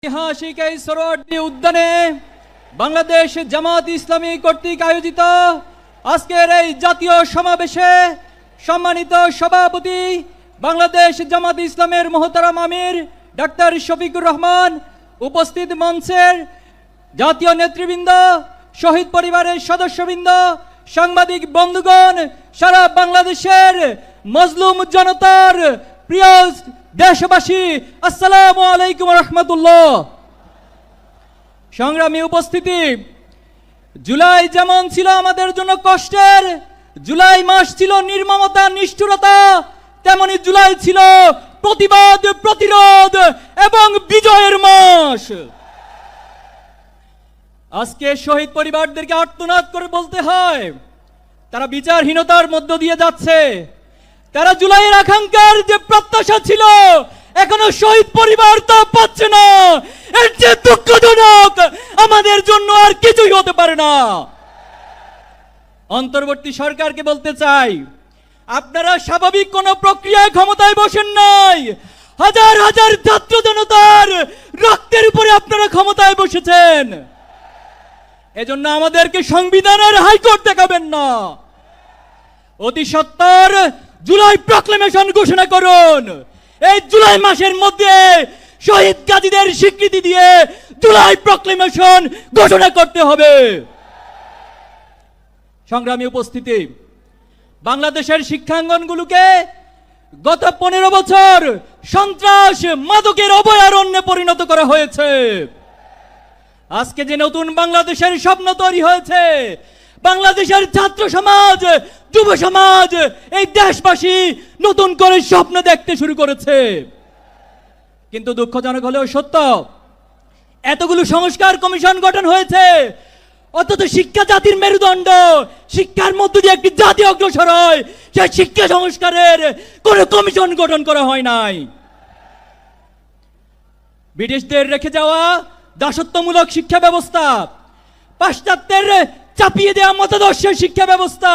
ঐতিহাসিক এই সোহরাওয়ার্দী উদ্যানে বাংলাদেশ জামাত ইসলামী কর্তৃক আয়োজিত আজকের এই জাতীয় সমাবেশে সম্মানিত সভাপতি বাংলাদেশ জামাত ইসলামের মহতারাম আমির ডাক্তার শফিকুর রহমান, উপস্থিত মঞ্চের জাতীয় নেতৃবৃন্দ, শহীদ পরিবারের সদস্যবৃন্দ, সাংবাদিক বন্ধুগণ, সারা বাংলাদেশের মজলুম জনতার প্রিয় দেশবাসী, আসসালামু আলাইকুম রহমতুল্লাহ। সংগ্রামী উপস্থিতি, জুলাই যেমন ছিল আমাদের জন্য কষ্টের, জুলাই মাস ছিল নির্মমতা নিষ্ঠুরতা, তেমনি জুলাই ছিল প্রতিবাদ, প্রতিরোধ এবং বিজয়ের মাস। আজকে শহীদ পরিবারদেরকে আর্তনাদ করে বলতে হয়, তারা বিচারহীনতার মধ্য দিয়ে যাচ্ছে। তারা জুলাইয়ের আকাঙ্ক্ষার যে প্রত্যাশা ছিল, এখনো শহীদ পরিবার তা পাচ্ছে না। এর যে দুঃখজনক, আমাদের জন্য আর কিছুই হতে পারে না। অন্তর্বর্তী সরকারকে বলতে চাই, আপনারা স্বাভাবিক কোন প্রক্রিয়ায় ক্ষমতায় বসেন নাই। হাজার হাজার ছাত্র জনতার রক্তের উপরে আপনারা ক্ষমতায় বসেছেন। এজন্য আমাদেরকে সংবিধানের হাইকোর্ট দেখাবেন না। অতি সত্বর জুলাই প্রক্লেমেশন ঘোষণা করুন। এই জুলাই মাসের মধ্যে শহীদ গাজীদের স্বীকৃতি দিয়ে জুলাই প্রক্লেমেশন ঘোষণা করতে হবে। সংগ্রামী উপস্থিতি, বাংলাদেশের শিক্ষাঙ্গনগুলোকে গত 15 বছর সন্ত্রাস, মাদকের অভয়ারণ্যে পরিণত করা হয়েছে। আজকে যে নতুন বাংলাদেশের স্বপ্ন তৈরি হয়েছে, বাংলাদেশের ছাত্র সমাজ, যুব সমাজ, এই দেশবাসী নতুন করে স্বপ্ন দেখতে শুরু করেছে। কিন্তু দুঃখজনক হলেও সত্য, এতগুলো সংস্কার কমিশন গঠন হয়েছে, অথচ শিক্ষা জাতির মেরুদণ্ড, শিক্ষার মধ্য দিয়ে একটি জাতি অগ্রসর হয়, সেই শিক্ষা সংস্কারের কোন কমিশন গঠন করা হয় নাই। ব্রিটিশদের রেখে যাওয়া দাসত্বমূলক শিক্ষা ব্যবস্থা, পাশ্চাত্যের চাপিয়ে দেওয়া মতাদর্শের শিক্ষা ব্যবস্থা,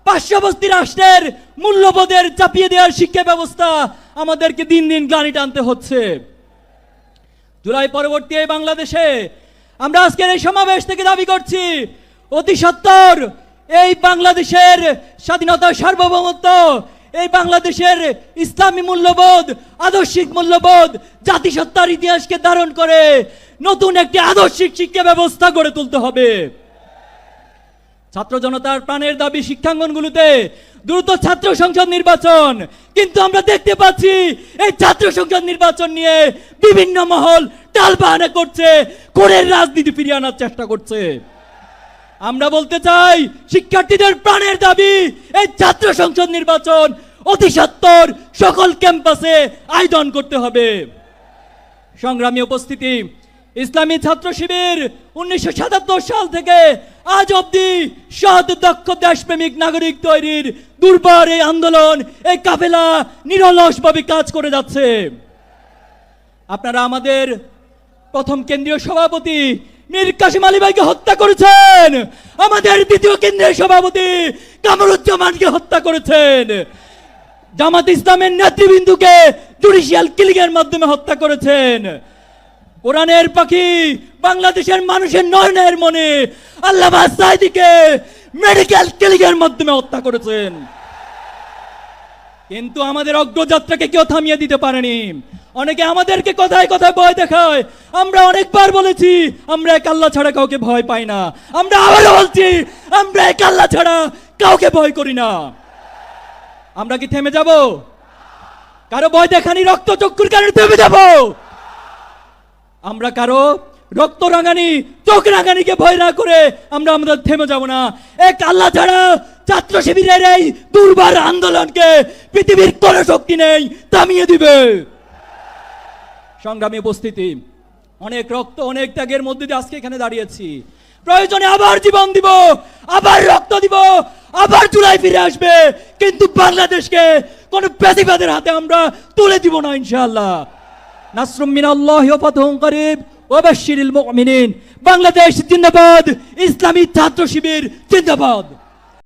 পার্শ্ববর্তী রাষ্ট্রের মূল্যবোধের চাপিয়ে দেওয়ার শিক্ষা ব্যবস্থা আমাদেরকে দিন দিন গ্লানি টানতে হচ্ছে। জুলাই পরবর্তী এই বাংলাদেশে আমরা আজকের এই সমাবেশ থেকে দাবি করছি, অতি সত্বর এই বাংলাদেশের স্বাধীনতা, সার্বভৌমত্ব, এই বাংলাদেশের ইসলামী মূল্যবোধ, আদর্শিক মূল্যবোধ, জাতিসত্তার ইতিহাসকে ধারণ করে নতুন একটি আদর্শিক শিক্ষা ব্যবস্থা গড়ে তুলতে হবে। ছাত্র জনতার প্রাণের দাবি শিক্ষাঙ্গনগুলোতে দ্রুত ছাত্র সংসদ নির্বাচন। কিন্তু আমরা দেখতে পাচ্ছি এই ছাত্র সংসদ নির্বাচন নিয়ে বিভিন্ন মহল টালবাহানা করছে, কোরের রাজনীতি ফিরিয়ে আনার চেষ্টা করছে। আমরা বলতে চাই, শিক্ষার্থীদের প্রাণের দাবি এই ছাত্র সংসদ নির্বাচন অতি সত্বর সকল ক্যাম্পাসে আয়োজন করতে হবে। সংগ্রামী উপস্থিতি, ইসলামী ছাত্র শিবির 1977 সাল থেকে আজ অবধি সৎ, দক্ষ, দেশপ্রেমিক নাগরিক তৈরির দুর্বার এই আন্দোলন, এই কাফেলা নিরলসভাবে কাজ করে যাচ্ছে। আপনারা আমাদের প্রথম কেন্দ্রীয় সভাপতি মীর কাসেম আলী ভাইকে হত্যা করেছেন, আমাদের দ্বিতীয় কেন্দ্রীয় সভাপতি কামরুজ্জামানকে হত্যা করেছেন, জামাত ইসলামের নেতৃবৃন্দকে জুডিশিয়াল কিলিং এর মাধ্যমে হত্যা করেছেন। কোরআনের পাখি, বাংলাদেশের মানুষের নয়নের মনে আল্লামা সাঈদীকে মেডিকেল কিলিং এর মাধ্যমে হত্যা করেছেন। কিন্তু আমাদের অগ্রযাত্রাকে কেউ থামিয়ে দিতে পারেনি। অনেকে আমাদেরকে কথায় কথায় ভয় দেখায়। আমরা অনেকবার বলেছি, আমরা এক আল্লাহ ছাড়া কাউকে ভয় পাই না। আমরা আবারও বলছি, আমরা এক আল্লাহ ছাড়া কাউকে ভয় করি না। আমরা কি থেমে যাব? কারো ভয় দেখানি, রক্ত চক্ষুর কারণে থেমে যাব? আমরা কারো রক্ত রাঙানি, চোখ রাঙানিকে ভয় না করে আমরা আমাদের থেমে যাব না। এক আল্লাহ ছাড়া ছাত্র শিবিরের এই দুর্বার আন্দোলনকে পৃথিবীর কোন শক্তি নেই থামিয়ে দিবে। সংগ্রামী উপস্থিতি, অনেক রক্ত, অনেক ত্যাগের মধ্যে দিয়ে আজকে এখানে দাঁড়িয়েছি। প্রয়োজনে আবার জীবন দিব, আবার রক্ত দিব, আবার জুলাই ফিরে আসবে। কিন্তু বাংলাদেশকে কোন প্যাসিবাদের হাতে আমরা তুলে দিব না ইনশাআল্লাহ। নাসরুম মিনাল্লাহি ওয়া ফাতহুন করিব ওয়া বাশশিরিল মুমিনিন। বাংলাদেশ জিন্দাবাদ, ইসলামী ছাত্র শিবির জিন্দাবাদ।